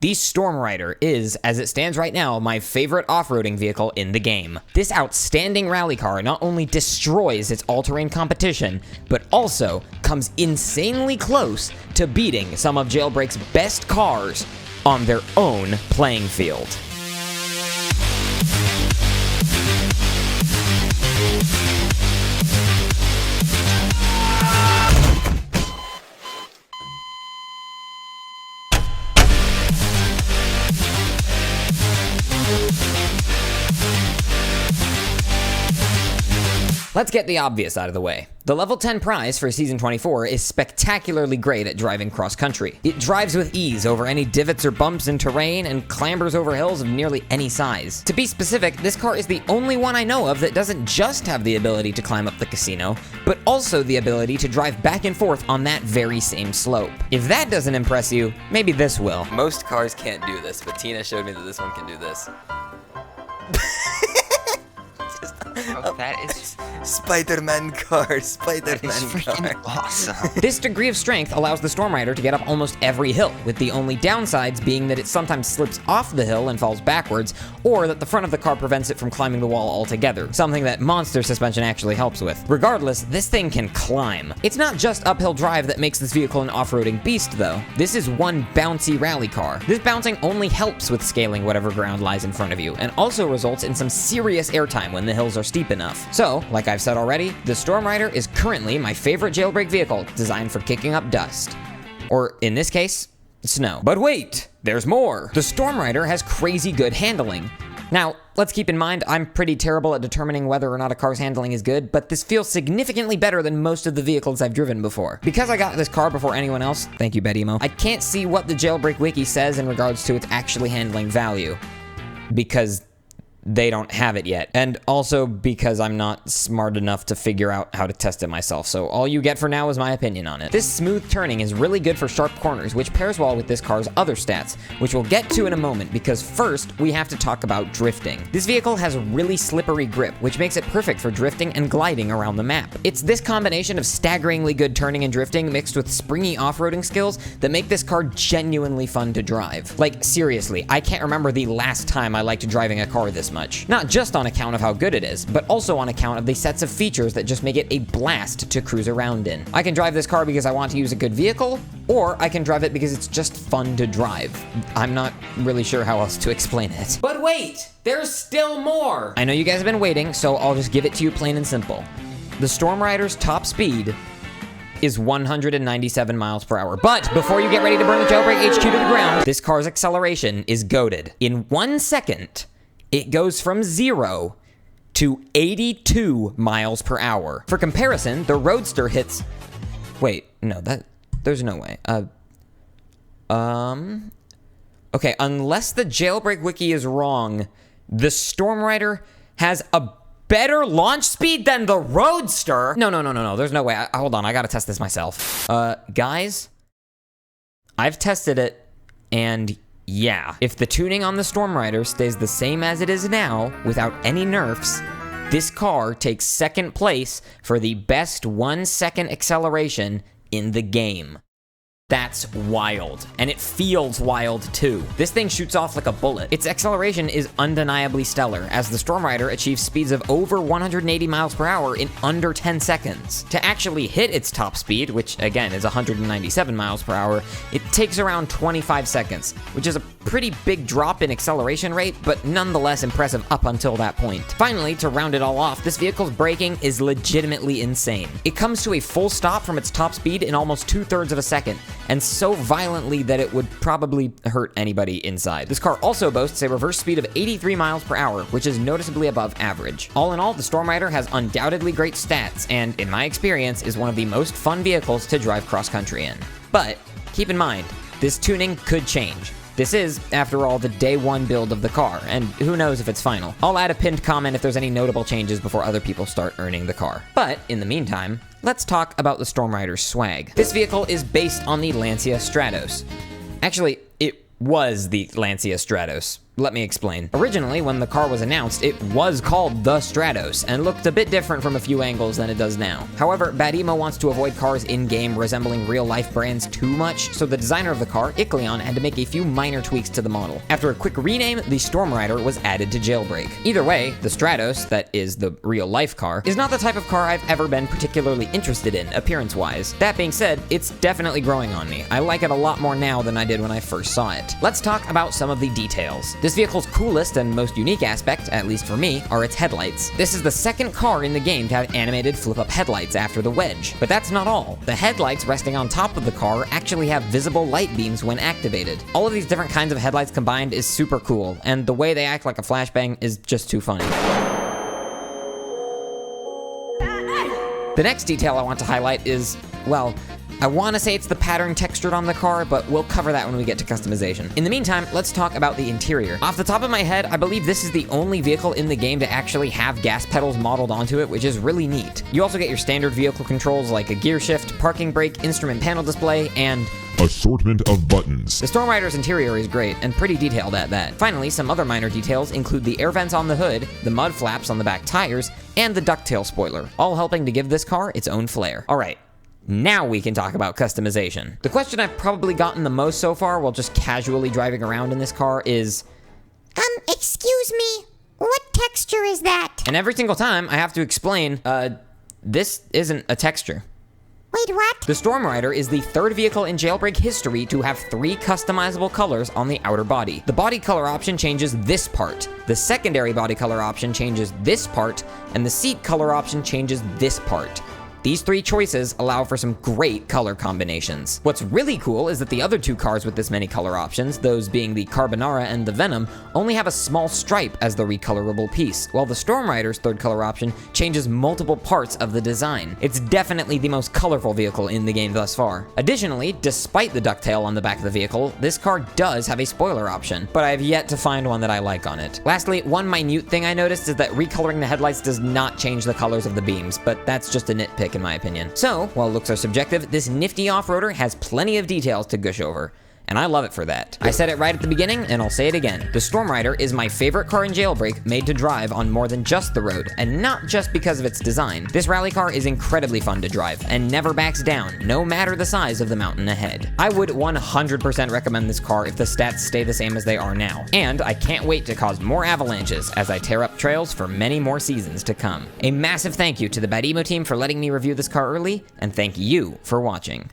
The Stormrider is, as it stands right now, my favorite off-roading vehicle in the game. This outstanding rally car not only destroys its all-terrain competition, but also comes insanely close to beating some of Jailbreak's best cars on their own playing field. Let's get the obvious out of the way. The level 10 prize for Season 24 is spectacularly great at driving cross-country. It drives with ease over any divots or bumps in terrain and clambers over hills of nearly any size. To be specific, this car is the only one I know of that doesn't just have the ability to climb up the casino, but also the ability to drive back and forth on that very same slope. If that doesn't impress you, maybe this will. Most cars can't do this, but Tina showed me that this one can do this. Oh, that is Spider-Man car, Spider-Man car. awesome. This degree of strength allows the Stormrider to get up almost every hill, with the only downsides being that it sometimes slips off the hill and falls backwards, or that the front of the car prevents it from climbing the wall altogether, something that Monster Suspension actually helps with. Regardless, this thing can climb. It's not just uphill drive that makes this vehicle an off-roading beast, though. This is one bouncy rally car. This bouncing only helps with scaling whatever ground lies in front of you, and also results in some serious airtime when the hills are steep enough. So, like I've said already, the Stormrider is currently my favorite Jailbreak vehicle designed for kicking up dust. Or, in this case, snow. But wait, there's more! The Stormrider has crazy good handling. Now, let's keep in mind, I'm pretty terrible at determining whether or not a car's handling is good, but this feels significantly better than most of the vehicles I've driven before. Because I got this car before anyone else, thank you, Betty Mo, I can't see what the Jailbreak wiki says in regards to its actually handling value. Because they don't have it yet. And also because I'm not smart enough to figure out how to test it myself, so all you get for now is my opinion on it. This smooth turning is really good for sharp corners, which pairs well with this car's other stats, which we'll get to in a moment, because first, we have to talk about drifting. This vehicle has a really slippery grip, which makes it perfect for drifting and gliding around the map. It's this combination of staggeringly good turning and drifting mixed with springy off-roading skills that make this car genuinely fun to drive. Like, seriously, I can't remember the last time I liked driving a car this much. Not just on account of how good it is, but also on account of the sets of features that just make it a blast to cruise around in. I can drive this car because I want to use a good vehicle, or I can drive it because it's just fun to drive. I'm not really sure how else to explain it. But wait, there's still more! I know you guys have been waiting, so I'll just give it to you plain and simple. The Stormrider's top speed is 197 miles per hour. But before you get ready to burn the Jailbreak HQ to the ground, this car's acceleration is goated. In 1 second, it goes from 0 to 82 miles per hour. For comparison, the Roadster hits... Wait, no, there's no way. Okay, unless the Jailbreak wiki is wrong, the Stormrider has a better launch speed than the Roadster. No, there's no way. Hold on, I gotta test this myself. Guys, I've tested it, and yeah, if the tuning on the Stormrider stays the same as it is now, without any nerfs, this car takes second place for the best 1 second acceleration in the game. That's wild. And it feels wild too. This thing shoots off like a bullet. Its acceleration is undeniably stellar, as the Stormrider achieves speeds of over 180 miles per hour in under 10 seconds. To actually hit its top speed, which again is 197 miles per hour, it takes around 25 seconds, which is a pretty big drop in acceleration rate, but nonetheless impressive up until that point. Finally, to round it all off, this vehicle's braking is legitimately insane. It comes to a full stop from its top speed in almost 2/3 of a second, and so violently that it would probably hurt anybody inside. This car also boasts a reverse speed of 83 miles per hour, which is noticeably above average. All in all, the Stormrider has undoubtedly great stats, and in my experience, is one of the most fun vehicles to drive cross-country in. But keep in mind, this tuning could change. This is, after all, the day one build of the car, and who knows if it's final. I'll add a pinned comment if there's any notable changes before other people start earning the car. But, in the meantime, let's talk about the Stormrider's swag. This vehicle is based on the Lancia Stratos. Actually, it was the Lancia Stratos let me explain. Originally, when the car was announced, it was called the Stratos, and looked a bit different from a few angles than it does now. However, Bad Emo wants to avoid cars in-game resembling real-life brands too much, so the designer of the car, Icleon, had to make a few minor tweaks to the model. After a quick rename, the Stormrider was added to Jailbreak. Either way, the Stratos, that is the real-life car, is not the type of car I've ever been particularly interested in, appearance-wise. That being said, it's definitely growing on me. I like it a lot more now than I did when I first saw it. Let's talk about some of the details. This vehicle's coolest and most unique aspect, at least for me, are its headlights. This is the second car in the game to have animated flip-up headlights after the Wedge. But that's not all. The headlights resting on top of the car actually have visible light beams when activated. All of these different kinds of headlights combined is super cool, and the way they act like a flashbang is just too funny. The next detail I want to highlight is, well, I want to say it's the pattern textured on the car, but we'll cover that when we get to customization. In the meantime, let's talk about the interior. Off the top of my head, I believe this is the only vehicle in the game to actually have gas pedals modeled onto it, which is really neat. You also get your standard vehicle controls like a gear shift, parking brake, instrument panel display, and assortment of buttons. The Stormrider's interior is great, and pretty detailed at that. Finally, some other minor details include the air vents on the hood, the mud flaps on the back tires, and the ducktail spoiler, all helping to give this car its own flair. Alright, now we can talk about customization. The question I've probably gotten the most so far while just casually driving around in this car is, excuse me, what texture is that? and every single time I have to explain, this isn't a texture. Wait, what? The Stormrider is the third vehicle in Jailbreak history to have 3 customizable colors on the outer body. The body color option changes this part, the secondary body color option changes this part, and the seat color option changes this part. These 3 choices allow for some great color combinations. What's really cool is that the other 2 cars with this many color options, those being the Carbonara and the Venom, only have a small stripe as the recolorable piece, while the Stormrider's third color option changes multiple parts of the design. It's definitely the most colorful vehicle in the game thus far. Additionally, despite the ducktail on the back of the vehicle, this car does have a spoiler option, but I have yet to find one that I like on it. Lastly, one minute thing I noticed is that recoloring the headlights does not change the colors of the beams, but that's just a nitpick in my opinion. So, while looks are subjective, this nifty off-roader has plenty of details to gush over, and I love it for that. I said it right at the beginning, and I'll say it again. The Stormrider is my favorite car in Jailbreak, made to drive on more than just the road, and not just because of its design. This rally car is incredibly fun to drive, and never backs down, no matter the size of the mountain ahead. I would 100% recommend this car if the stats stay the same as they are now, and I can't wait to cause more avalanches as I tear up trails for many more seasons to come. A massive thank you to the Bad Emo team for letting me review this car early, and thank you for watching.